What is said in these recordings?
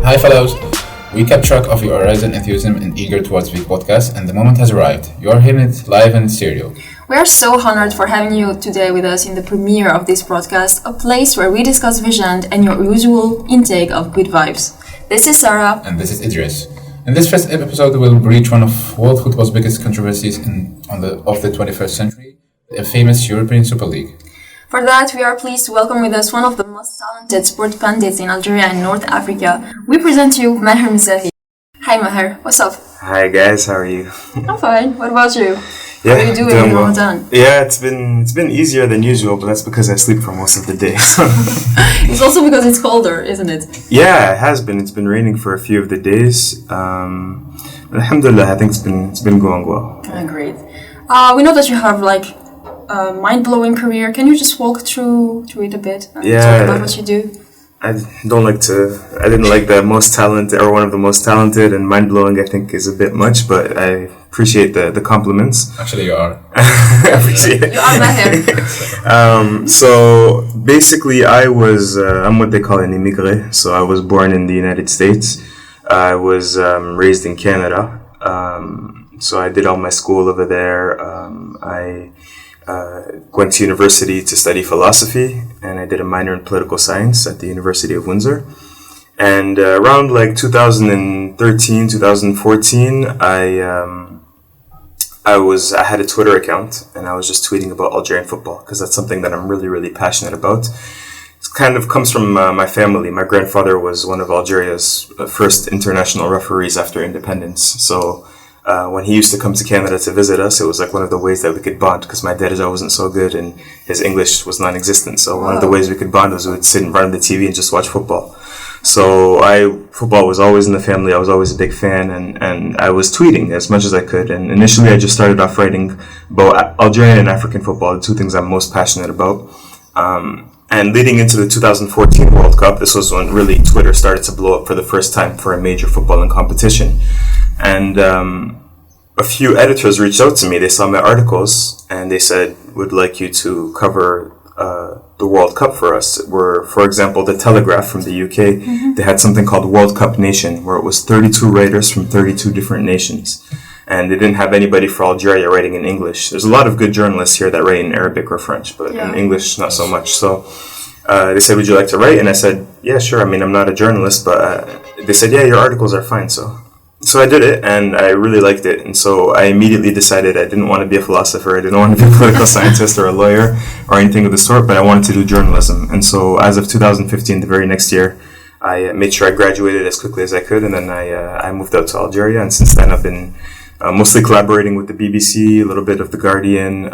Hi fellows! We kept track of your horizon enthusiasm and eager towards the podcast, and the moment has arrived. You are hearing it live and stereo. We are so honored for having you today with us in the premiere of this podcast, a place where we discuss vision and your usual intake of good vibes. This is Sara. And this is Idriss. In this first episode, we'll breach one of world football's biggest controversies of the 21st century, the famous European Super League. For that, we are pleased to welcome with us one of the most talented sport pundits in Algeria and North Africa. We present you Maher MEZAHI. Hi Maher, what's up? Hi guys, how are you? I'm fine. What about you? Yeah, how are you doing in Ramadan? Yeah, it's been easier than usual, but that's because I sleep for most of the day. It's also because it's colder, isn't it? Yeah, it has been. It's been raining for a few of the days. Alhamdulillah, I think it's been going well. Great. We know that you have a mind-blowing career. Can you just walk through it a bit and talk about what you do? I didn't like the most talented or one of the most talented, and mind-blowing I think is a bit much, but I appreciate the compliments. Actually, you are. I appreciate it. You are Maher. So basically I'm what they call an immigré. So I was born in the United States. I was raised in Canada. So I did all my school over there. I went to university to study philosophy, and I did a minor in political science at the University of Windsor. And around 2013, 2014, I had a Twitter account, and I was just tweeting about Algerian football because that's something that I'm really, really passionate about. It kind of comes from my family. My grandfather was one of Algeria's first international referees after independence. So when he used to come to Canada to visit us, it was one of the ways that we could bond, because my Darija wasn't so good and his English was non-existent. So one of the ways we could bond was we would sit in front of the TV and just watch football. So football was always in the family. I was always a big fan, and I was tweeting as much as I could. And initially I just started off writing about Algerian and African football, the two things I'm most passionate about. And leading into the 2014 World Cup, this was when really Twitter started to blow up for the first time for a major footballing competition. And a few editors reached out to me. They saw my articles and they said, "Would like you to cover the World Cup for us." For example, the Telegraph from the UK, they had something called World Cup Nation, where it was 32 writers from 32 different nations. And they didn't have anybody for Algeria writing in English. There's a lot of good journalists here that write in Arabic or French, but in English, not so much. So they said, "Would you like to write?" And I said, "Yeah, sure. I mean, I'm not a journalist," but they said, "Yeah, your articles are fine." So I did it, and I really liked it. And so I immediately decided I didn't want to be a philosopher. I didn't want to be a political scientist or a lawyer or anything of the sort, but I wanted to do journalism. And so as of 2015, the very next year, I made sure I graduated as quickly as I could, and then I moved out to Algeria. And since then, I've been mostly collaborating with the BBC, a little bit of The Guardian,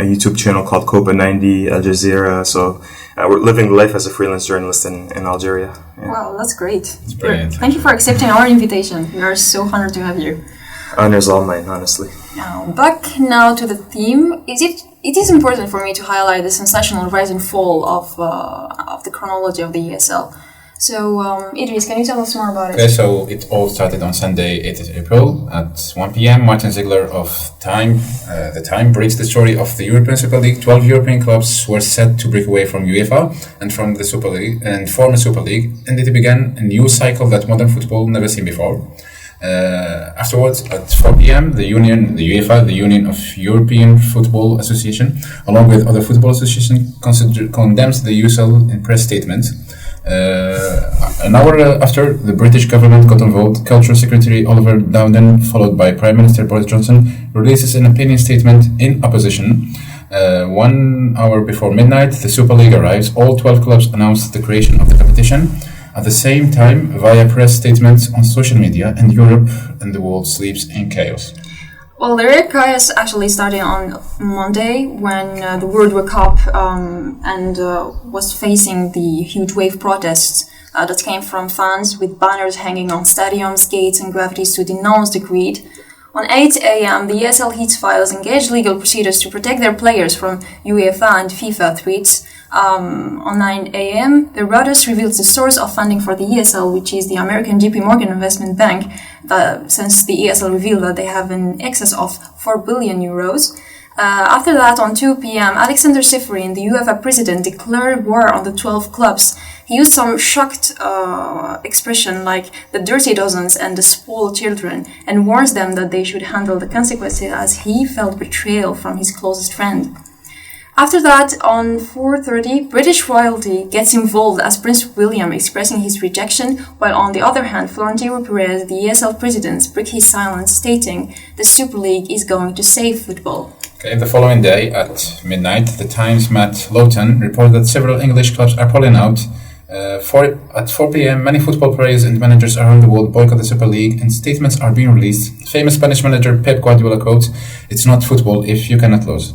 a YouTube channel called Copa 90, Al Jazeera. So we're living life as a freelance journalist in Algeria. Yeah. Wow, that's great. It's brilliant. Thank you for accepting our invitation. We are so honored to have you. Honor's all mine, honestly. Back now to the theme. It is important for me to highlight the sensational rise and fall of the chronology of the ESL. So, Idriss, can you tell us more about it? Okay, so it all started on Sunday, 8th April at 1 p.m. Martin Ziegler of The Time breaks the story of the European Super League. 12 European clubs were set to break away from UEFA and from the Super League and form a Super League, and it began a new cycle that modern football never seen before. Afterwards, at 4 p.m., the UEFA, the Union of European Football Association, along with other football associations, condemns the USL in press statement. An hour after, the British government got involved. Cultural Secretary Oliver Dowden, followed by Prime Minister Boris Johnson, releases an opinion statement in opposition. 1 hour before midnight, the Super League arrives. All 12 clubs announced the creation of the competition. At the same time, via press statements on social media, and Europe and the world sleeps in chaos. Well, the real chaos actually started on Monday when the World Cup was facing the huge wave protests that came from fans with banners hanging on stadiums, gates and graffitis to denounce the creed. On 8 a.m., the ESL Heats files engaged legal procedures to protect their players from UEFA and FIFA threats. On 9 a.m., the Reuters reveals the source of funding for the ESL, which is the American JP Morgan Investment Bank, since the ESL revealed that they have an excess of 4 billion euros. After that, on 2 p.m., Alexander Seferin, the UEFA president, declared war on the 12 clubs. He used some shocked expression like the dirty dozens and the spoiled children, and warns them that they should handle the consequences as he felt betrayal from his closest friend. After that, on 4:30, British royalty gets involved as Prince William expressing his rejection, while on the other hand, Florentino Perez, the ESL president, broke his silence, stating the Super League is going to save football. Okay, the following day, at midnight, the Times' Matt Lowton reported that several English clubs are pulling out. At 4 p.m., many football players and managers around the world boycott the Super League, and statements are being released. Famous Spanish manager Pep Guardiola quotes, "It's not football if you cannot lose."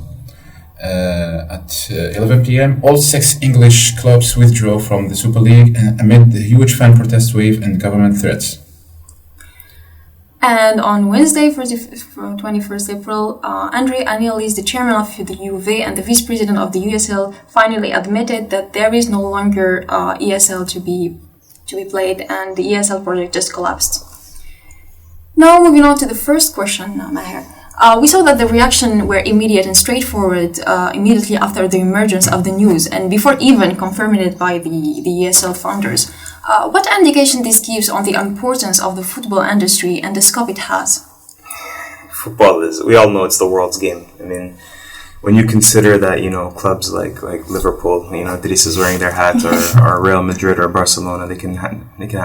At 11 p.m., all 6 English clubs withdrew from the Super League amid the huge fan protest wave and government threats. And on Wednesday, 21st April, Andrei Anialis, the chairman of the UV and the vice president of the USL, finally admitted that there is no longer ESL to be played, and the ESL project just collapsed. Now, moving on to the first question, Maher. We saw that the reaction were immediate and straightforward immediately after the emergence of the news, and before even confirming it by the ESL founders. What indication this gives on the importance of the football industry and the scope it has? Football is, we all know it's the world's game. I mean, when you consider that, clubs like Liverpool, Idriss is wearing their hat, or Real Madrid or Barcelona, they can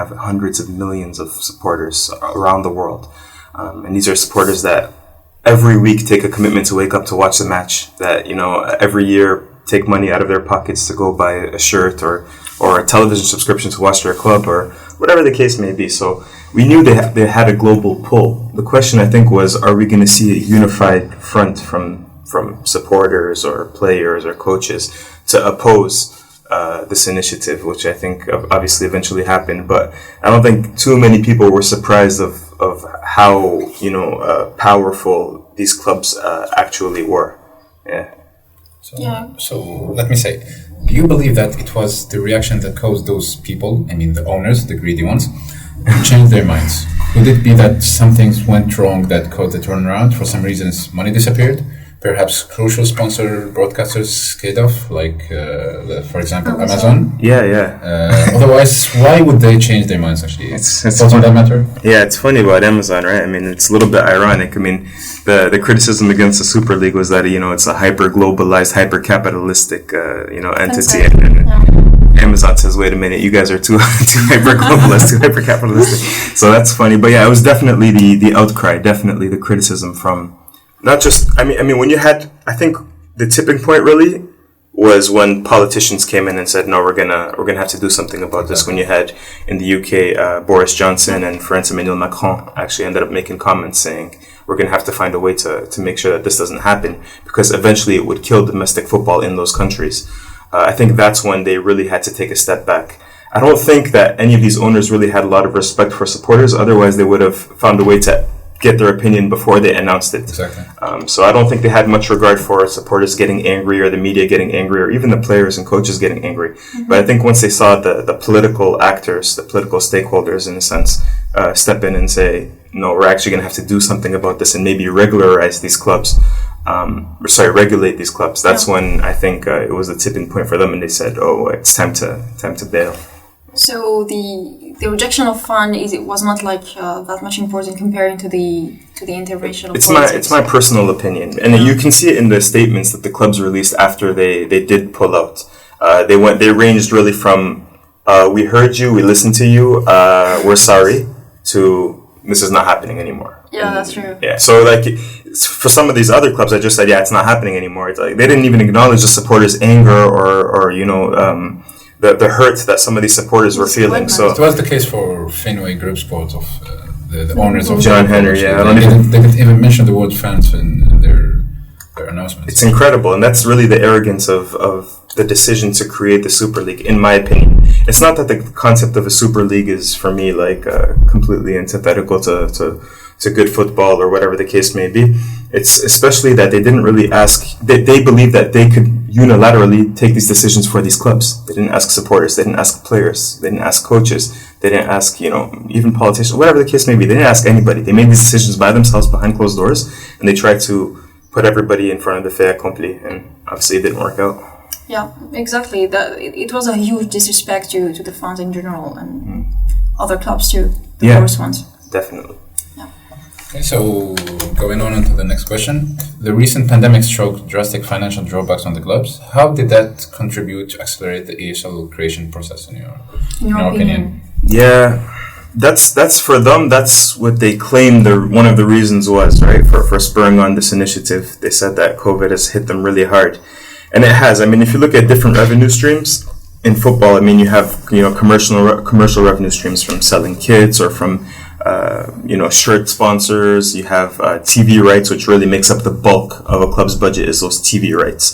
have hundreds of millions of supporters around the world. And these are supporters that every week take a commitment to wake up to watch the match, that, every year take money out of their pockets to go buy a shirt or a television subscription to watch their club, or whatever the case may be. So we knew they had a global pull. The question, I think, was, are we going to see a unified front from supporters or players or coaches to oppose this initiative, which I think obviously eventually happened. But I don't think too many people were surprised of how powerful these clubs actually were. Yeah. So let me say, do you believe that it was the reaction that caused those people, I mean the owners, the greedy ones, to change their minds? Could it be that some things went wrong that caused the turnaround? For some reasons, money disappeared. Perhaps crucial sponsor broadcasters skate off, like, for example, Amazon. Yeah. Otherwise, why would they change their minds, actually? Doesn't that matter? Yeah, it's funny about Amazon, right? I mean, it's a little bit ironic. I mean, the criticism against the Super League was that, it's a hyper-globalized, hyper-capitalistic, entity. And Amazon says, wait a minute, you guys are too hyper-globalist, too hyper-capitalistic. So that's funny. But yeah, it was definitely the outcry, definitely the criticism from... Not just, I mean, when you had, I think the tipping point really was when politicians came in and said, no, we're gonna have to do something about this. When you had in the UK, Boris Johnson and Emmanuel Macron actually ended up making comments saying, we're gonna have to find a way to make sure that this doesn't happen, because eventually it would kill domestic football in those countries. I think that's when they really had to take a step back. I don't think that any of these owners really had a lot of respect for supporters. Otherwise, they would have found a way to get their opinion before they announced it. Exactly. So I don't think they had much regard for supporters getting angry, or the media getting angry, or even the players and coaches getting angry. Mm-hmm. But I think once they saw the political actors, the political stakeholders in a sense, step in and say, no, we're actually going to have to do something about this and maybe regulate these clubs. Regulate these clubs. That's when I think it was the tipping point for them, and they said, oh, it's time to bail. So the rejection of fund was not like that much important comparing to the intervention of politics. It's my personal opinion, and you can see it in the statements that the clubs released after they did pull out. They ranged really from we heard you, we listened to you, we're sorry, to this is not happening anymore. Yeah, that's true. Yeah, so for some of these other clubs, I just said, it's not happening anymore. It's like they didn't even acknowledge the supporters' anger or the hurt that some of these supporters were feeling. So it was the case for Fenway Group Sports of the owners of John Henry. Yeah, they didn't even mention the word fans in their announcements. It's incredible, and that's really the arrogance of the decision to create the Super League, in my opinion. It's not that the concept of a Super League is, for me, completely antithetical to good football or whatever the case may be. It's especially that they didn't really ask, they believed that they could unilaterally take these decisions for these clubs. They didn't ask supporters, they didn't ask players, they didn't ask coaches, they didn't ask, even politicians, whatever the case may be. They didn't ask anybody. They made these decisions by themselves behind closed doors, and they tried to put everybody in front of the fait accompli, and obviously it didn't work out. Yeah, exactly. It was a huge disrespect to the fans in general and other clubs too, the worst ones. Definitely. Yeah. Okay, so going on to the next question. The recent pandemic stroked drastic financial drawbacks on the clubs. How did that contribute to accelerate the ESL creation process in your opinion? Yeah, that's for them. That's what they claimed. One of the reasons was right for spurring on this initiative. They said that COVID has hit them really hard, and it has. I mean, if you look at different revenue streams in football, I mean, you have commercial revenue streams from selling kits or from shirt sponsors. You have TV rights, which really makes up the bulk of a club's budget is those TV rights.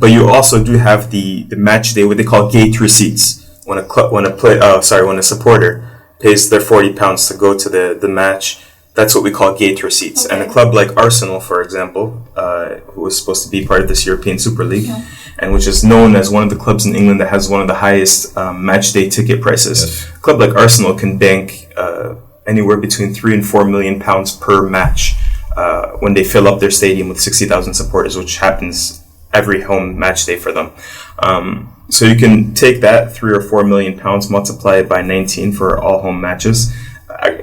But you also do have the match day, what they call gate receipts. When a supporter pays their £40 to go to the match, that's what we call gate receipts. Okay. And a club like Arsenal, for example, who was supposed to be part of this European Super League, and which is known as one of the clubs in England that has one of the highest match day ticket prices. Yes. A club like Arsenal can bank anywhere between £3 and £4 million per match when they fill up their stadium with 60,000 supporters, which happens every home match day for them. So you can take that £3 or £4 million, multiply it by 19 for all home matches.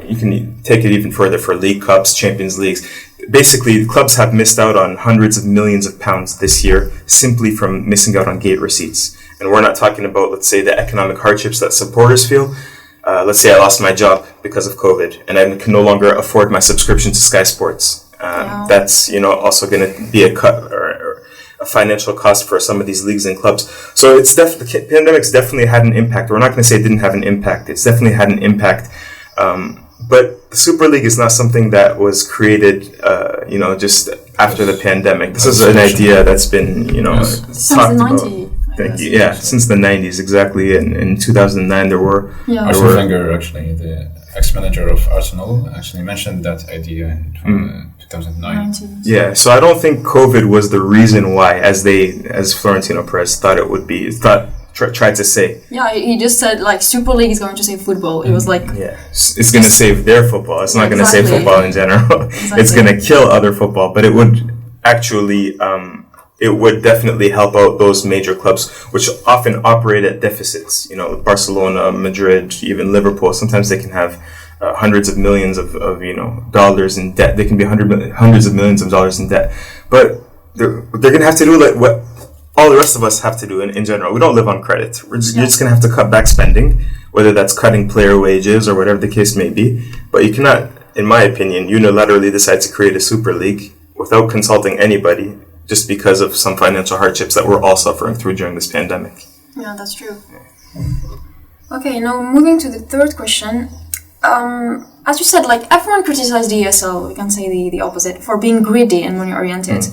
You can take it even further for League Cups, Champions Leagues. Basically, clubs have missed out on hundreds of millions of pounds this year simply from missing out on gate receipts. And we're not talking about, let's say, the economic hardships that supporters feel. Let's say I lost my job because of COVID and I can no longer afford my subscription to Sky Sports. That's also going to be a cut or a financial cost for some of these leagues and clubs. So the pandemic's definitely had an impact. We're not going to say it didn't have an impact. It's definitely had an impact. But the Super League is not something that was created, just after the pandemic. This is an idea that's been, talked about. Thank you. Yeah, since the 90s, exactly. And in 2009, there were... Arsene Wenger, actually, the ex-manager of Arsenal, actually mentioned that idea in 2009. Yeah, so I don't think COVID was the reason why, as Florentino Perez thought it would be. Tried to say. Yeah, he just said, Super League is going to save football. It was like... Yeah, it's going to save their football. It's not going to save football in general. Exactly. It's going to kill other football, but it would actually... it would definitely help out those major clubs, which often operate at deficits. Barcelona, Madrid, even Liverpool. Sometimes they can have hundreds of millions of dollars in debt. They can be hundreds of millions of dollars in debt. But they're going to have to do what all the rest of us have to do in general. We don't live on credit. You're just going to have to cut back spending, whether that's cutting player wages or whatever the case may be. But you cannot, in my opinion, unilaterally decide to create a Super League without consulting anybody, just because of some financial hardships that we're all suffering through during this pandemic. Yeah, that's true. Okay, now moving to the third question. As you said, everyone criticized the ESL, we can say the opposite, for being greedy and money-oriented.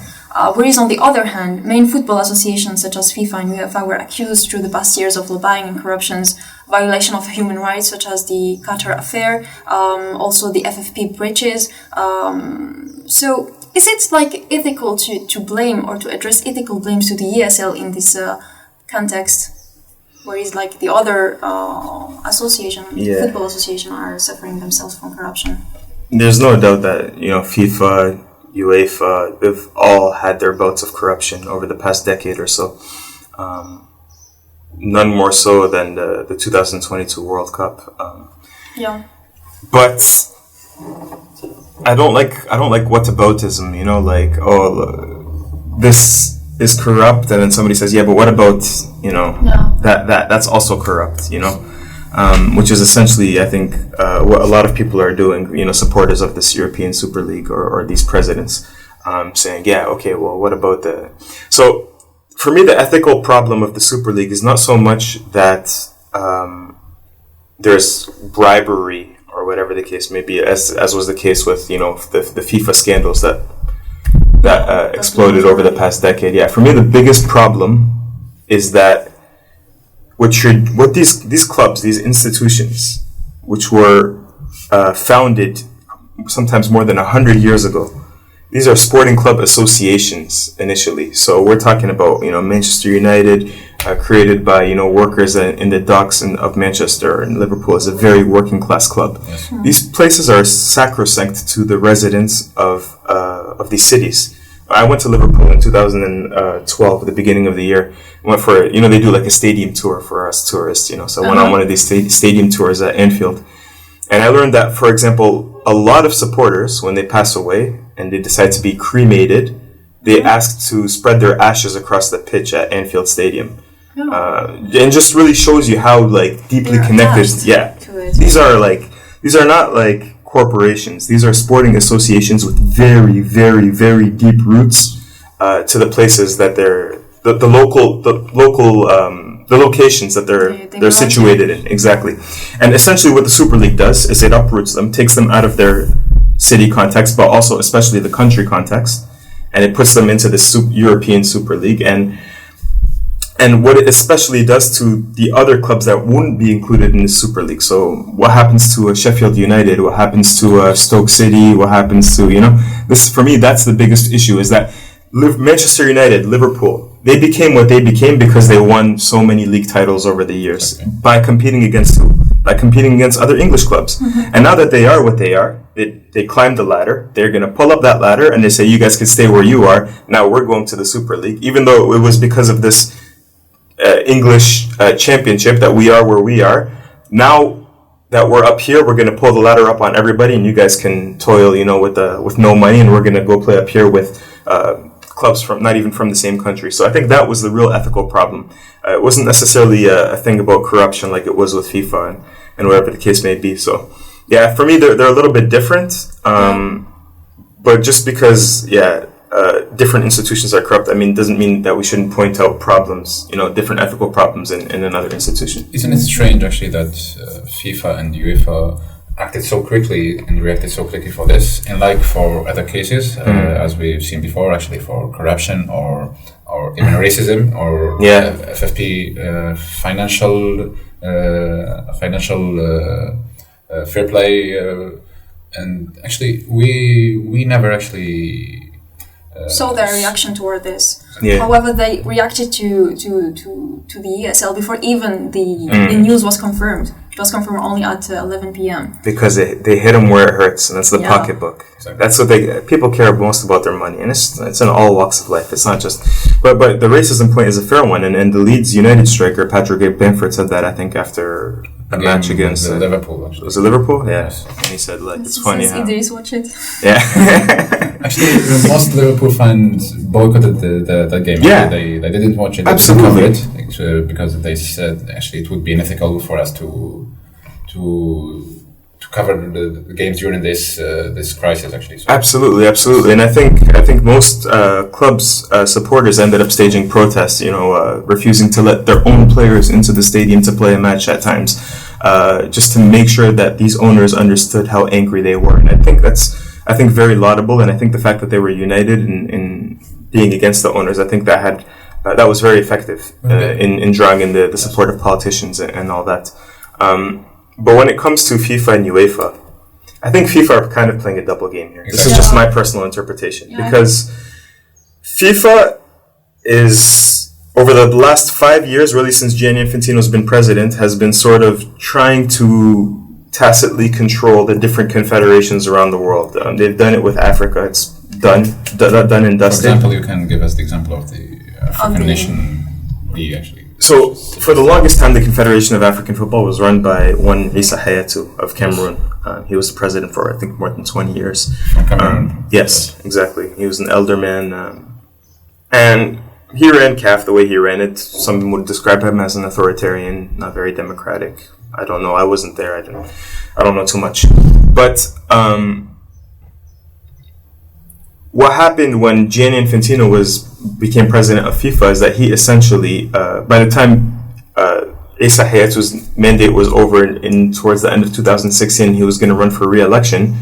Whereas on the other hand, main football associations such as FIFA and UEFA were accused through the past years of lobbying and corruptions, violation of human rights such as the Qatar affair, also the FFP breaches. So is it ethical to blame or to address ethical blames to the ESL in this context? Whereas the other football association are suffering themselves from corruption. There's no doubt that FIFA, UEFA, they've all had their bouts of corruption over the past decade or so. None more so than the 2022 World Cup. But I don't like whataboutism. This is corrupt, and then somebody says, yeah, but what about that's also corrupt, which is essentially, I think, what a lot of people are doing, supporters of this European Super League or these presidents, saying, yeah, okay, well, what about so for me, the ethical problem of the Super League is not so much that there's bribery or whatever the case may be, as was the case with, the FIFA scandals that exploded over the past decade. Yeah, for me, the biggest problem is that what these clubs, these institutions, which were founded sometimes more than 100 years ago, these are sporting club associations initially. So we're talking about, Manchester United, created by, workers in the docks of Manchester, and Liverpool is a very working class club. Yes. These places are sacrosanct to the residents of these cities. I went to Liverpool in 2012, at the beginning of the year. Went for, they do like a stadium tour for us tourists, so I went on one of these stadium tours at Anfield. And I learned that, for example, a lot of supporters, when they pass away and they decide to be cremated, they ask to spread their ashes across the pitch at Anfield Stadium. And just really shows you how deeply connected. Yeah, these are not like corporations. These are sporting associations with very, very, very deep roots to the places that they're the locations that they're situated in. Exactly. And essentially, what the Super League does is it uproots them, takes them out of their city context, but also especially the country context, and it puts them into the European Super League. And what it especially does to the other clubs that wouldn't be included in the Super League. So what happens to Sheffield United? What happens to Stoke City? What happens to, this, for me, that's the biggest issue, is that Manchester United, Liverpool, they became what they became because they won so many league titles over the years. Okay. By competing against who? By competing against other English clubs. Mm-hmm. And now that they are what they are, they climbed the ladder. They're going to pull up that ladder and they say, you guys can stay where you are. Now we're going to the Super League, even though it was because of this English championship that we are where we are. Now that we're up here, we're going to pull the ladder up on everybody, and you guys can toil, with no money, and we're going to go play up here with clubs from not even from the same country. So I think that was the real ethical problem. It wasn't necessarily a thing about corruption like it was with FIFA and whatever the case may be. So yeah, for me they're a little bit different. But just because different institutions are corrupt, doesn't mean that we shouldn't point out problems, different ethical problems in another institution. Isn't it strange, actually, that FIFA and UEFA acted so quickly and reacted so quickly for this, and like for other cases, as we've seen before, actually, for corruption or even racism or FFP, financial fair play, and actually we never actually saw their reaction toward this. Yeah. However, they reacted to the ESL before even the news was confirmed. It was confirmed only at 11 p.m. Because they hit them where it hurts, and that's the pocketbook. Exactly. That's what people care most about, their money, and it's in all walks of life. It's not just, but the racism point is a fair one, and the Leeds United striker Patrick Bamford said that, I think, after a match against Liverpool. Actually. Was it Liverpool? Yeah. Yes. And he said, it's funny how Idriss watch it. Yeah. Actually, most Liverpool fans boycotted the game. Yeah. They didn't watch it. Absolutely. They didn't cover it because they said actually it would be unethical for us to cover the games during this crisis, actually. So. Absolutely, and I think most clubs supporters ended up staging protests, refusing to let their own players into the stadium to play a match at times, just to make sure that these owners understood how angry they were. And I think that's very laudable, and I think the fact that they were united in being against the owners, I think that was very effective in drawing in the support of politicians and all that. But when it comes to FIFA and UEFA, I think FIFA are kind of playing a double game here. Exactly. This is just my personal interpretation. Yeah. Because FIFA is, over the last 5 years, really since Gianni Infantino's been president, has been sort of trying to tacitly control the different confederations around the world. They've done it with Africa. It's done and dusted. For example, you can give us the example of the African Nation League, actually. So, for the longest time, the Confederation of African Football was run by one Issa of Cameroon. He was the president for, I think, more than 20 years. Cameroon. Yes, exactly. He was an elder man. And he ran CAF the way he ran it. Some would describe him as an authoritarian, not very democratic. I don't know. I wasn't there. I don't know too much. But what happened when Gianni Infantino became president of FIFA is that he essentially, by the time Issa Hayatu's mandate was over towards the end of 2016, he was going to run for re-election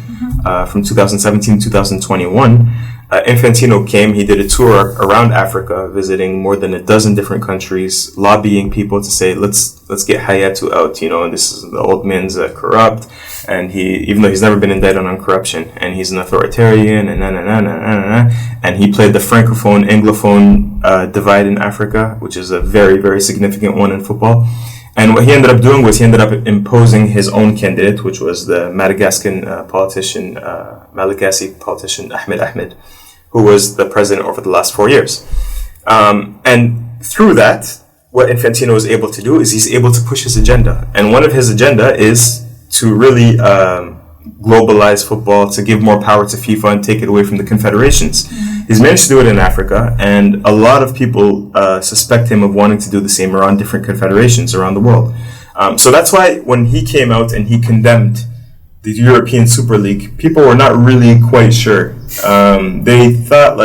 from 2017 to 2021. Infantino came, he did a tour around Africa, visiting more than a dozen different countries, lobbying people to say, let's get Hayatu out, and this is, the old man's corrupt, and even though he's never been indicted on corruption, and he's an authoritarian, and he played the Francophone, Anglophone divide in Africa, which is a very, very significant one in football. And what he ended up doing was he ended up imposing his own candidate, which was the Malagasy politician Ahmed, who was the president over the last 4 years. And through that, what Infantino is able to do is he's able to push his agenda. And one of his agenda is to really globalize football, to give more power to FIFA and take it away from the confederations. He's managed to do it in Africa, and a lot of people suspect him of wanting to do the same around different confederations around the world. So that's why when he came out and he condemned the European Super League, people were not really quite sure. They thought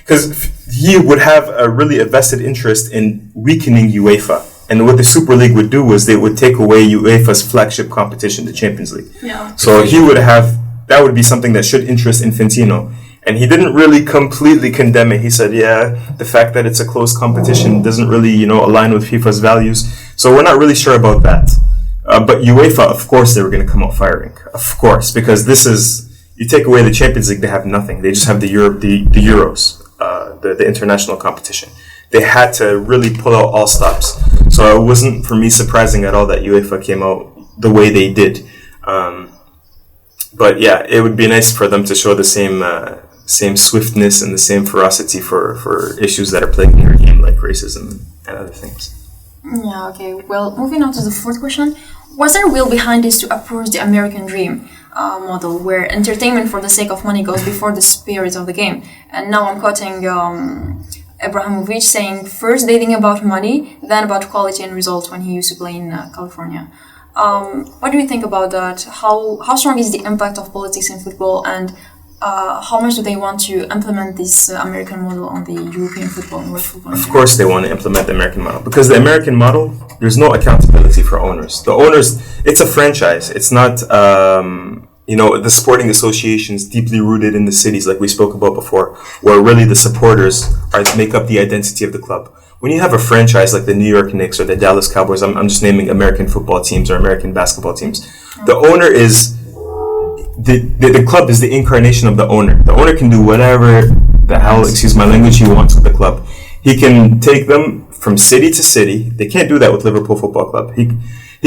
because he would have a vested interest in weakening UEFA. And what the Super League would do was they would take away UEFA's flagship competition, the Champions League. Yeah. So that would be something that should interest Infantino. And he didn't really completely condemn it. He said, the fact that it's a closed competition doesn't really, align with FIFA's values. So we're not really sure about that. But UEFA, of course, they were going to come out firing. Of course, because you take away the Champions League, they have nothing. They just have the Euros, the international competition. They had to really pull out all stops. So it wasn't, for me, surprising at all that UEFA came out the way they did. But yeah, it would be nice for them to show the same swiftness and the same ferocity for issues that are plaguing your game, like racism and other things. Yeah, okay. Well, moving on to the fourth question. Was there a will behind this to approach the American dream model, where entertainment for the sake of money goes before the spirit of the game? And now I'm quoting Abramovich saying, first they think about money, then about quality and results, when he used to play in California. What do you think about that? How strong is the impact of politics in football, and how much do they want to implement this American model on the European football and world football? Of course they want to implement the American model, because the American model, there's no accountability for owners. The owners, it's a franchise. It's not, the sporting associations deeply rooted in the cities, like we spoke about before, where really the supporters make up the identity of the club. When you have a franchise like the New York Knicks or the Dallas Cowboys, I'm just naming American football teams or American basketball teams, the owner is... The club is the incarnation of the owner. The owner can do whatever the hell, excuse my language, he wants with the club. He can take them from city to city. They can't do that with Liverpool Football Club. He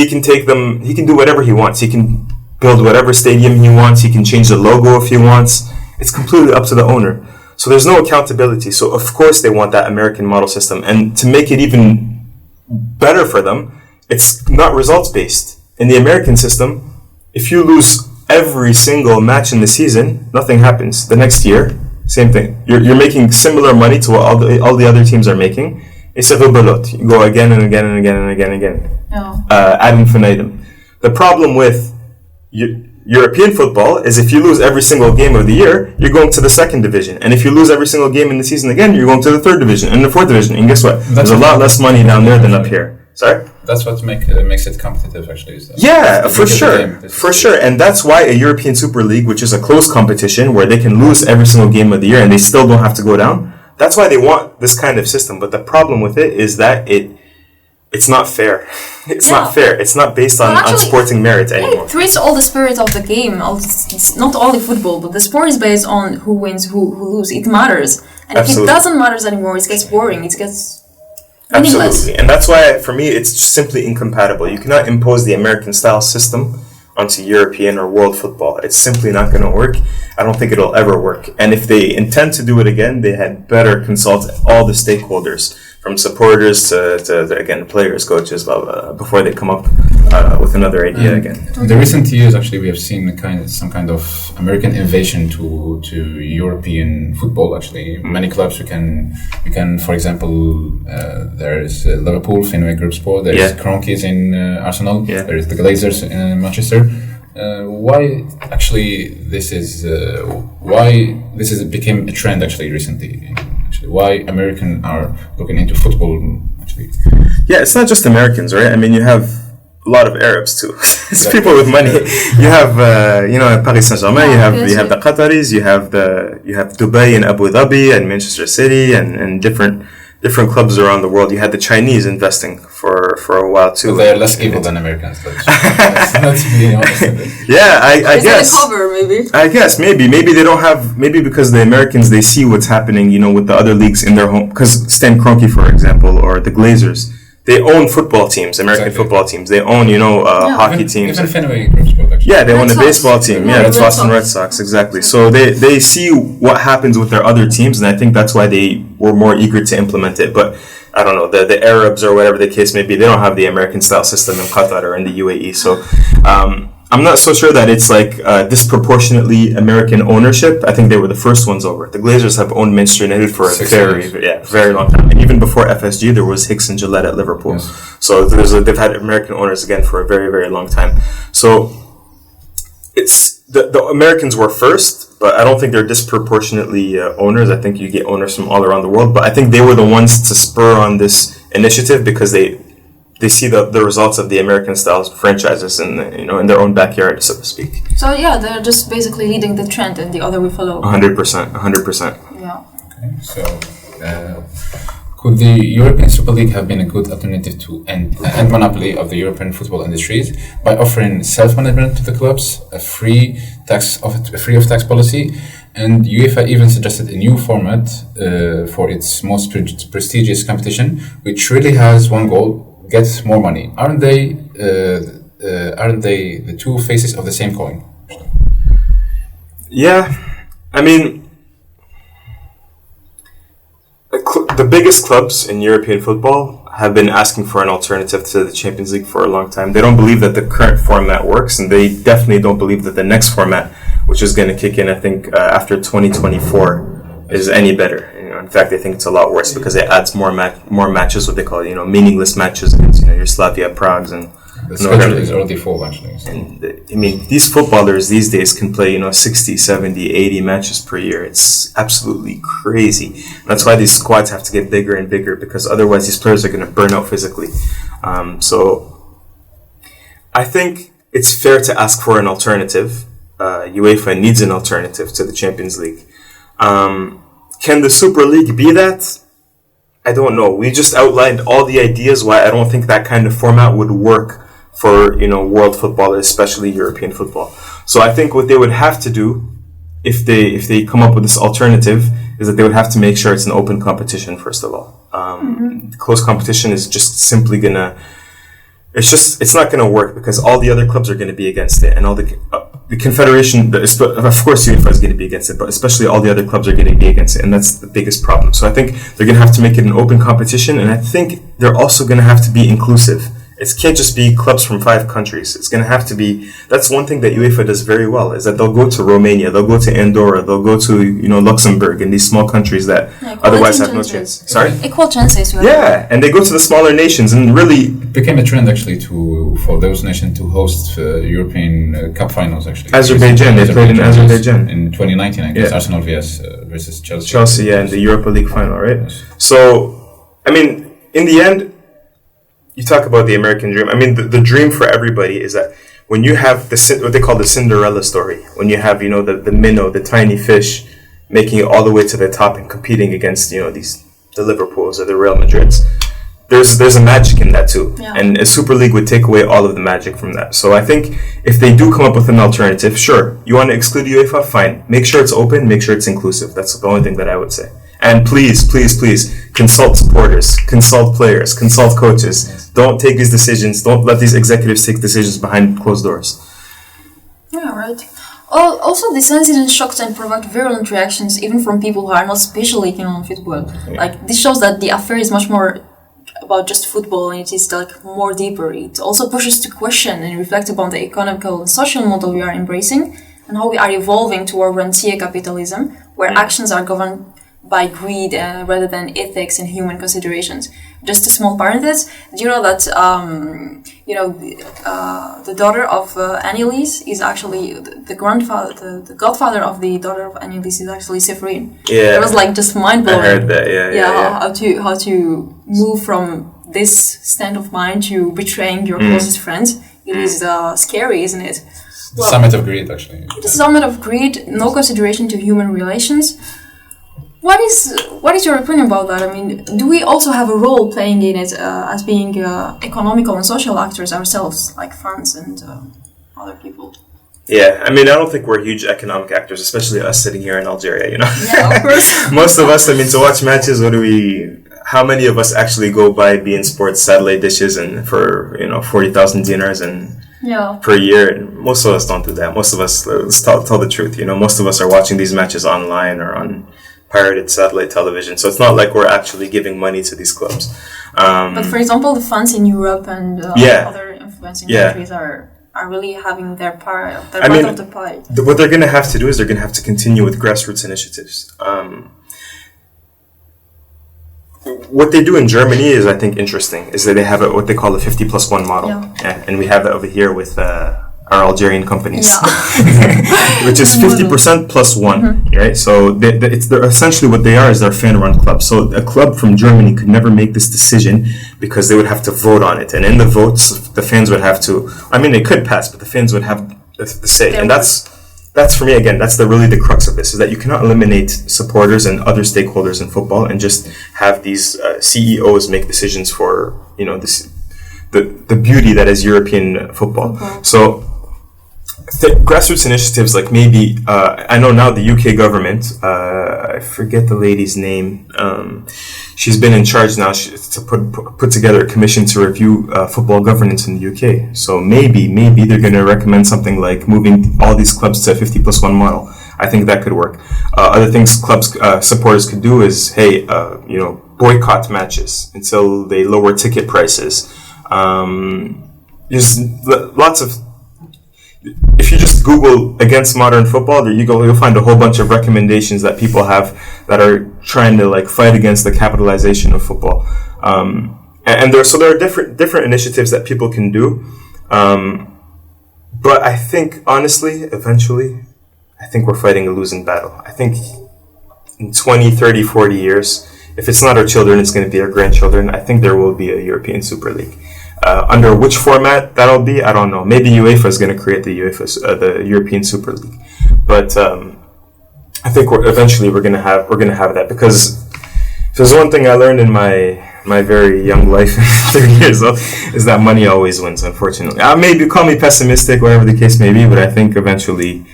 can take them, he can do whatever he wants. He can build whatever stadium he wants. He can change the logo if he wants. It's completely up to the owner. So there's no accountability. So of course they want that American model system. And to make it even better for them, it's not results based. In the American system, if you lose every single match in the season, nothing happens. The next year, same thing. You're making similar money to what all the other teams are making. It's a belot. You go again and again and again and again and again. Oh. Ad infinitum. The problem with European football is if you lose every single game of the year, you're going to the second division. And if you lose every single game in the season again, you're going to the third division and the fourth division. And guess what? There's a lot less money down there than up here. Sorry? That's what makes it competitive, actually. For sure. And that's why a European Super League, which is a closed competition where they can lose every single game of the year and they still don't have to go down, that's why they want this kind of system. But the problem with it is that it's not fair. It's not fair. It's not based on sporting merit anymore. It treats all the spirit of the game. It's not only football, but the sport is based on who wins, who loses. It matters. And if it doesn't matter anymore, it gets boring. It gets... Absolutely. And that's why, for me, it's simply incompatible. You cannot impose the American-style system onto European or world football. It's simply not going to work. I don't think it'll ever work. And if they intend to do it again, they had better consult all the stakeholders, from supporters to again, players, coaches, before they come up with another idea again. In the recent years, actually, we have seen some kind of American invasion to European football. Actually, many clubs we can, for example, there is Liverpool, Fenway Group Sport. There is Kroenke's in Arsenal. Yeah. There is the Glazers in Manchester. Why actually this became a trend actually recently? Actually, why Americans are looking into football actually? Yeah, it's not just Americans, right? I mean, you have a lot of Arabs too. It's people with money. You have Paris Saint-Germain. You have the Qataris. You have Dubai and Abu Dhabi and Manchester City and different clubs around the world. You had the Chinese investing for a while too. Well, they are less evil than Americans. Let's be honest. Yeah, I guess. Cover, maybe. I guess maybe they don't have, maybe because the Americans, they see what's happening, with the other leagues in their home. Because Stan Kroenke, for example, or the Glazers, they own football teams, American football teams. They own, hockey teams. Even Fenway Group Sport, actually. Yeah, they own a baseball team. Yeah, the Boston Red Sox, exactly. So they see what happens with their other teams, and I think that's why they were more eager to implement it. But I don't know, the Arabs or whatever the case may be, they don't have the American style system in Qatar or in the UAE. So I'm not so sure that it's like disproportionately American ownership. I think they were the first ones over. The Glazers have owned Manchester United for a very long time. And even before FSG, there was Hicks and Gillette at Liverpool. Yes. So they've had American owners again for a very, very long time. So it's the Americans were first, but I don't think they're disproportionately owners. I think you get owners from all around the world. But I think they were the ones to spur on this initiative because they see the results of the American style franchises in their own backyard, so to speak. So yeah, they're just basically leading the trend, and the other will follow. 100%. Yeah. Okay, so could the European Super League have been a good alternative to end monopoly of the European football industries by offering self-management to the clubs, a free of tax policy, and UEFA even suggested a new format for its most prestigious competition, which really has one goal: get more money. Aren't they the two faces of the same coin? Yeah, I mean, the biggest clubs in European football have been asking for an alternative to the Champions League for a long time. They don't believe that the current format works, and they definitely don't believe that the next format, which is going to kick in, I think, after 2024, is any better. In fact, they think it's a lot worse because it adds more matches, what they call meaningless matches against your Slavia Pragues and. The schedule is already full, actually. So. And these footballers these days can play 60, 70, 80 matches per year. It's absolutely crazy. That's why these squads have to get bigger and bigger because otherwise these players are going to burn out physically. So I think it's fair to ask for an alternative. UEFA needs an alternative to the Champions League. Can the Super League be that? I don't know. We just outlined all the ideas why I don't think that kind of format would work for world football, especially European football. So I think what they would have to do, if they come up with this alternative, is that they would have to make sure it's an open competition. First of all, close competition is just simply gonna. It's not gonna work because all the other clubs are gonna be against it, and all the confederation. Of course, UEFA is gonna be against it, but especially all the other clubs are gonna be against it, and that's the biggest problem. So I think they're gonna have to make it an open competition, and I think they're also gonna have to be inclusive. It can't just be clubs from 5 countries. It's going to have to be. That's one thing that UEFA does very well, is that they'll go to Romania, they'll go to Andorra, they'll go to Luxembourg and these small countries that otherwise have no chance. Sorry? Equal chances. Yeah, and they go to the smaller nations and really. It became a trend actually for those nations to host European Cup finals. Actually, Azerbaijan. They played in Azerbaijan in 2019 against Arsenal versus Chelsea. Chelsea, yeah, in the Europa League final, right? Yes. So, in the end. You talk about the American dream. The dream for everybody is that when you have what they call the Cinderella story, when you have, the minnow, the tiny fish, making it all the way to the top and competing against, the Liverpools or the Real Madrids, there's a magic in that too. Yeah. And a Super League would take away all of the magic from that. So I think if they do come up with an alternative, sure, you want to exclude UEFA, fine. Make sure it's open, make sure it's inclusive. That's the only thing that I would say. And please, consult supporters, consult players, consult coaches. Yes. Don't take these decisions. Don't let these executives take decisions behind closed doors. Yeah, right. Also, this incident shocked and provoked virulent reactions even from people who are not specially keen on football. Yeah. This shows that the affair is much more about just football, and it is more deeper. It also pushes to question and reflect upon the economical and social model we are embracing and how we are evolving toward rentier capitalism, where actions are governed by greed rather than ethics and human considerations. Just a small parenthesis. Do you know that the daughter of Annelies is actually the godfather of the daughter of Annelies is actually Seferin. Yeah, it was just mind blowing. I heard that. Yeah. How to move from this stand of mind to betraying your closest friends, it is scary, isn't it? Well, summit of greed, actually. The summit of greed, no consideration to human relations. What is your opinion about that? I mean, do we also have a role playing in it as being economical and social actors ourselves, like fans and other people? Yeah, I mean, I don't think we're huge economic actors, especially us sitting here in Algeria, you know? Yeah, of course. Most of us, I mean, to watch matches, how many of us actually go buy beIN Sports satellite dishes and for, 40,000 dinars and per year? And most of us don't do that. Most of us, let's tell the truth, most of us are watching these matches online or on pirated satellite television. So it's not like we're actually giving money to these clubs. But for example, the fans in Europe and other influencing countries are really having their part of the pie. What they're going to have to do is they're going to have to continue with grassroots initiatives. What they do in Germany is, I think, interesting, is that they have what they call the 50+1 model. Yeah, and we have that over here with our Algerian companies, which is 50% plus one, right? So they're essentially what they are is they're fan-run clubs. So a club from Germany could never make this decision because they would have to vote on it. And in the votes, the fans would have to, I mean, they could pass, but the fans would have the say. And that's for me, again, that's really the crux of this, is that you cannot eliminate supporters and other stakeholders in football and just have these CEOs make decisions for, the beauty that is European football. So grassroots initiatives, like maybe I know now the UK government, I forget the lady's name, she's been in charge now to put together a commission to review football governance in the UK. So maybe they're going to recommend something like moving all these clubs to a 50+1 model. I think that could work. Other things clubs supporters could do is, boycott matches until they lower ticket prices. There's lots of, if you just Google against modern football, there you go, you'll find a whole bunch of recommendations that people have that are trying to fight against the capitalization of football. And there are different initiatives that people can do. But I think, honestly, eventually, I think we're fighting a losing battle. I think in 20, 30, 40 years, if it's not our children, it's going to be our grandchildren. I think there will be a European Super League. Under which format that'll be, I don't know. Maybe UEFA is going to create the European Super League, but I think eventually we're going to have that, because if there's one thing I learned in my very young life, 30 years old, is that money always wins. Unfortunately, maybe call me pessimistic, whatever the case may be, but I think eventually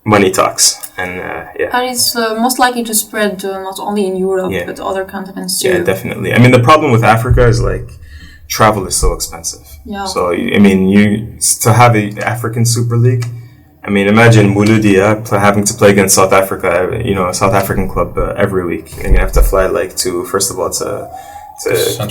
money talks. And and it's most likely to spread not only in Europe but other continents too. Yeah, definitely. I mean, the problem with Africa is travel is so expensive. Yeah. So I mean, to have an African Super League, I mean, imagine Mouloudia having to play against South Africa, a South African club every week, and you have to fly to first of all to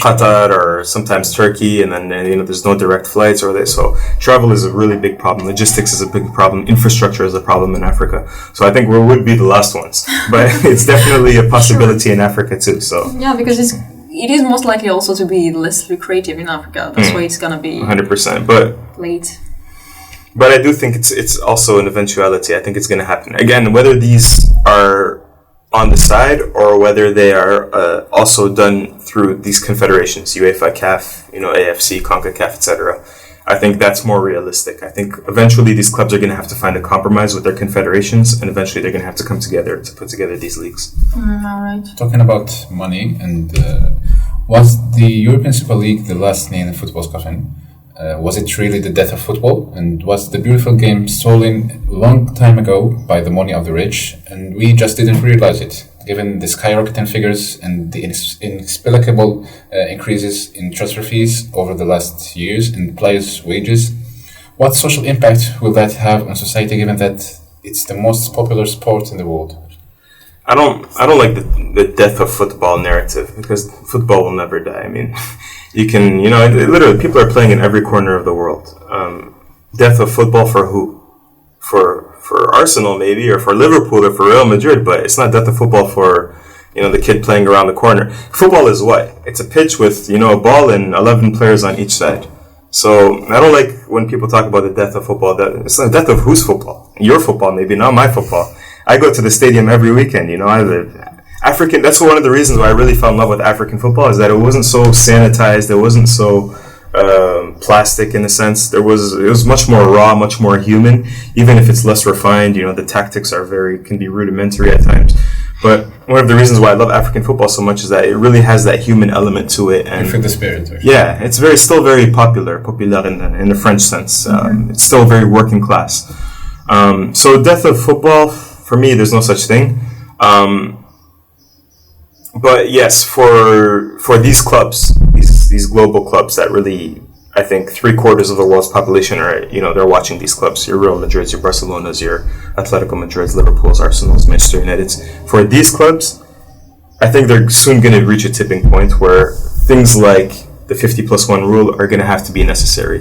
Qatar or sometimes Turkey, and then there's no direct flights so travel is a really big problem. Logistics is a big problem. Infrastructure is a problem in Africa. So I think we would be the last ones, but it's definitely a possibility in Africa too. So because it is most likely also to be less lucrative in Africa. That's why it's gonna be 100%. But late. But I do think it's also an eventuality. I think it's gonna happen again. Whether these are on the side or whether they are also done through these confederations, UEFA, CAF, AFC, CONCACAF, etc. I think that's more realistic. I think eventually these clubs are going to have to find a compromise with their confederations, and eventually they're going to have to come together to put together these leagues. All right. Talking about money, and was the European Super League the last nail in football's coffin? Was it really the death of football? And was the beautiful game stolen a long time ago by the money of the rich, and we just didn't realize it, given the skyrocketing figures and the inexplicable increases in transfer fees over the last years and players' wages? What social impact will that have on society, given that it's the most popular sport in the world? I don't like the death of football narrative, because football will never die. I mean, you can, literally people are playing in every corner of the world. Death of football for who? For Arsenal maybe, or for Liverpool, or for Real Madrid, but it's not death of football for, the kid playing around the corner. Football is what? It's a pitch with, a ball and 11 players on each side. So I don't like when people talk about the death of football. It's the death of whose football? Your football, maybe, not my football. I go to the stadium every weekend, I African. That's one of the reasons why I really fell in love with African football, is that it wasn't so sanitized. It wasn't so plastic in a sense. It was much more raw, much more human. Even if it's less refined, the tactics can be rudimentary at times. But one of the reasons why I love African football so much is that it really has that human element to it. And for the spirit. Actually. Yeah, it's still very populaire in the French sense. It's still very working class. So death of football, for me, there's no such thing. But yes, for these clubs, these global clubs that really, I think 3/4 of the world's population are, they're watching these clubs. Your Real Madrids, your Barcelonas, your Atletico Madrids, Liverpool's, Arsenal's, Manchester United's. For these clubs, I think they're soon going to reach a tipping point where things like the 50+1 rule are going to have to be necessary.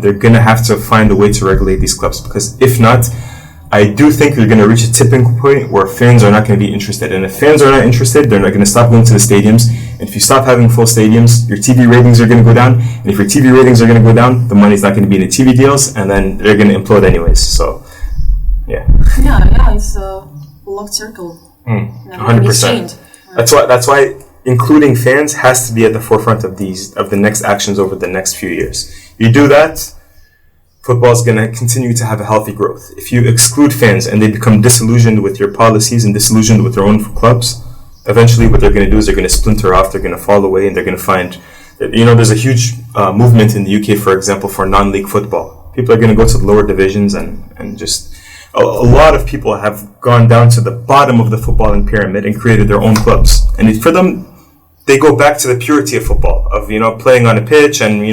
They're going to have to find a way to regulate these clubs, because if not, I do think you're going to reach a tipping point where fans are not going to be interested. And if fans are not interested, they're not going to stop going to the stadiums. And if you stop having full stadiums, your TV ratings are going to go down. And if your TV ratings are going to go down, the money's not going to be in the TV deals, and then they're going to implode anyways. So, yeah. Yeah, it's a locked circle. 100%. That's why including fans has to be at the forefront of the next actions over the next few years. You do that, football is going to continue to have a healthy growth. If you exclude fans and they become disillusioned with your policies and disillusioned with their own clubs, eventually what they're going to do is they're going to splinter off, they're going to fall away, and they're going to find, there's a huge movement in the UK, for example, for non-league football. People are going to go to the lower divisions and just, a lot of people have gone down to the bottom of the footballing pyramid and created their own clubs. And for them, they go back to the purity of football, of, playing on a pitch and,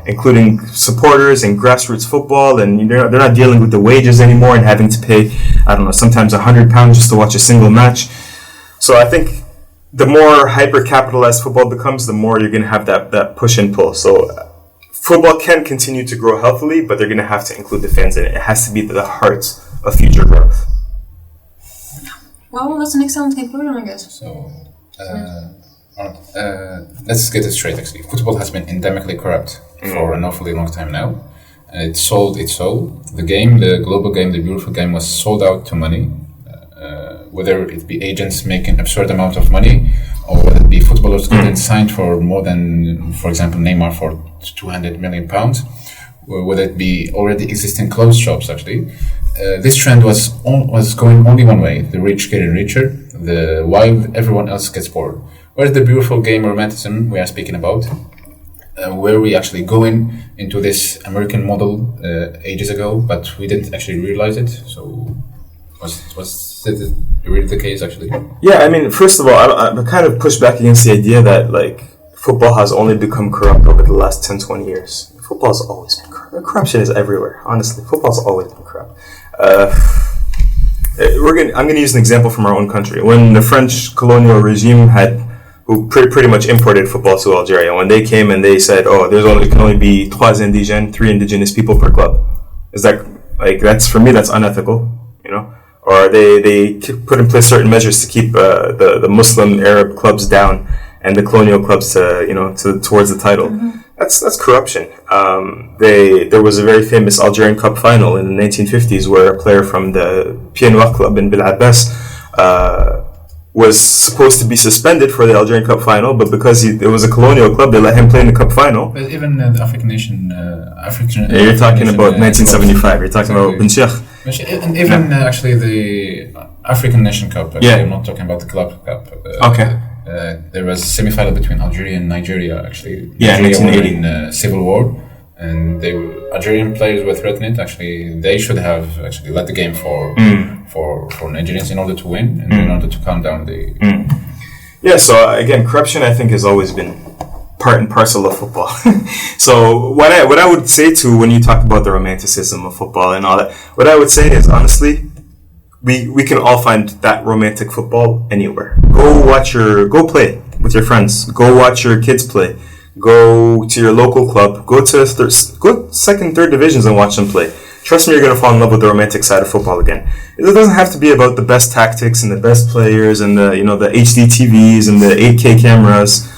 including supporters and grassroots football. And they're not dealing with the wages anymore and having to pay, I don't know, sometimes £100 just to watch a single match. So I think the more hyper-capitalized football becomes, the more you're going to have that push and pull. So football can continue to grow healthily, but they're going to have to include the fans in it. It has to be the heart of future growth. Well, that's an excellent conclusion, I guess. So, let's get it straight, actually. Football has been endemically corrupt for an awfully long time now. It sold its soul. The game, the global game, the beautiful game, was sold out to money. Whether it be agents making absurd amount of money, or whether it be footballers getting signed for more than, for example, Neymar for £200 million, or whether it be already existing closed shops, actually. This trend was going only one way: the rich getting richer, while everyone else gets bored. Where's the beautiful game romanticism we are speaking about? Where we actually go into this American model ages ago, but we didn't actually realize it. So was it really the case, actually? Yeah, I mean, first of all, I kind of push back against the idea that football has only become corrupt over the last 10, 20 years. Football's always been corrupt. Corruption is everywhere, honestly. Football's always been corrupt. I'm going to use an example from our own country. When the French colonial regime who pretty much imported football to Algeria, when they came and they said, there can only be 3 indigenous people per club. Is that, for me, that's unethical, Or they put in place certain measures to keep the Muslim Arab clubs down and the colonial clubs towards the title. Mm-hmm. That's corruption. There was a very famous Algerian Cup final in the 1950s where a player from the Pied Noir club in Bil Abbas was supposed to be suspended for the Algerian Cup final, but because it was a colonial club, they let him play in the cup final. But even the African nation, you're talking about 1975. You're talking about Ben Sheikh. And even actually the African Nation Cup. Actually, I'm not talking about the Club Cup. Okay. There was a semi-final between Algeria and Nigeria. Actually, Nigeria 1980 were in civil war, and Algerian players were threatened. Actually, they should have actually let the game for Nigerians in order to win and in order to calm down the. Yeah. So again, corruption, I think, has always been part and parcel of football. So what I would say to when you talk about the romanticism of football and all that, what I would say is, honestly, we can all find that romantic football anywhere. Go play with your friends. Go watch your kids play. Go to your local club. Go second, third divisions and watch them play. Trust me, you're going to fall in love with the romantic side of football again. It doesn't have to be about the best tactics and the best players and the HD TVs and the 8K cameras.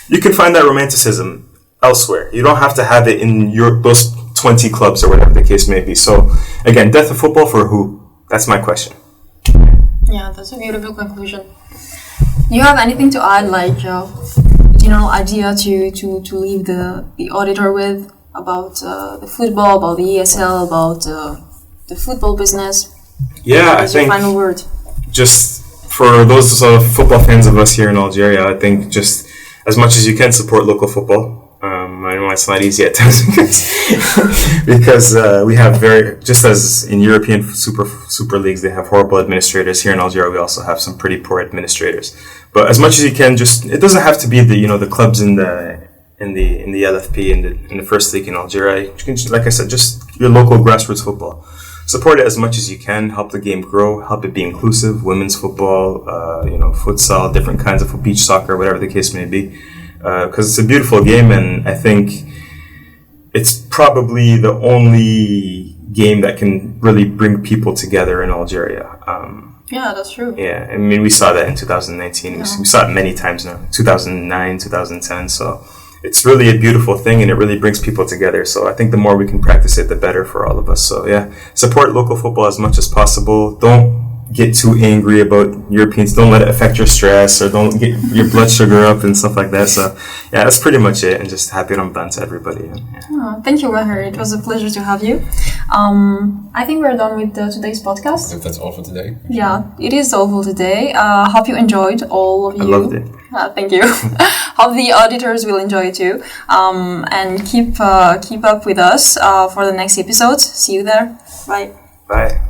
You can find that romanticism elsewhere. You don't have to have it in those 20 clubs or whatever the case may be. So, again, death of football for who? That's my question. Yeah, that's a beautiful conclusion. Do you have anything to add, like general idea to leave the auditor with about the football, about the ESL, about the football business? Yeah, What is your final word? Just for those football fans of us here in Algeria, I think just as much as you can support local football. I know it's not easy at times because we have just as in European super leagues, they have horrible administrators. Here in Algeria, we also have some pretty poor administrators. But as much as you can, it doesn't have to be the clubs in the LFP in the first league in Algeria. You can, like I said, just your local grassroots football. Support it as much as you can. Help the game grow. Help it be inclusive. Women's football, futsal, different kinds of beach soccer, whatever the case may be. Because it's a beautiful game, and I think it's probably the only game that can really bring people together in Algeria. Yeah, that's true. Yeah, I mean, we saw that in 2019. We saw it many times now, 2009, 2010. So it's really a beautiful thing, and it really brings people together. So I think the more we can practice it, the better for all of us. So yeah, support local football as much as possible. Don't get too angry about Europeans. Don't let it affect your stress, or don't get your blood sugar up and stuff like that. So yeah, that's pretty much it. And just happy Ramadan to everybody. Yeah. Oh, thank you, Maher. It was a pleasure to have you. I think we're done with today's podcast. If that's all for today. Yeah, it is all for today. Hope you enjoyed, all of you. I loved it. Thank you. Hope the auditors will enjoy it too. And keep up with us for the next episodes. See you there. Bye. Bye.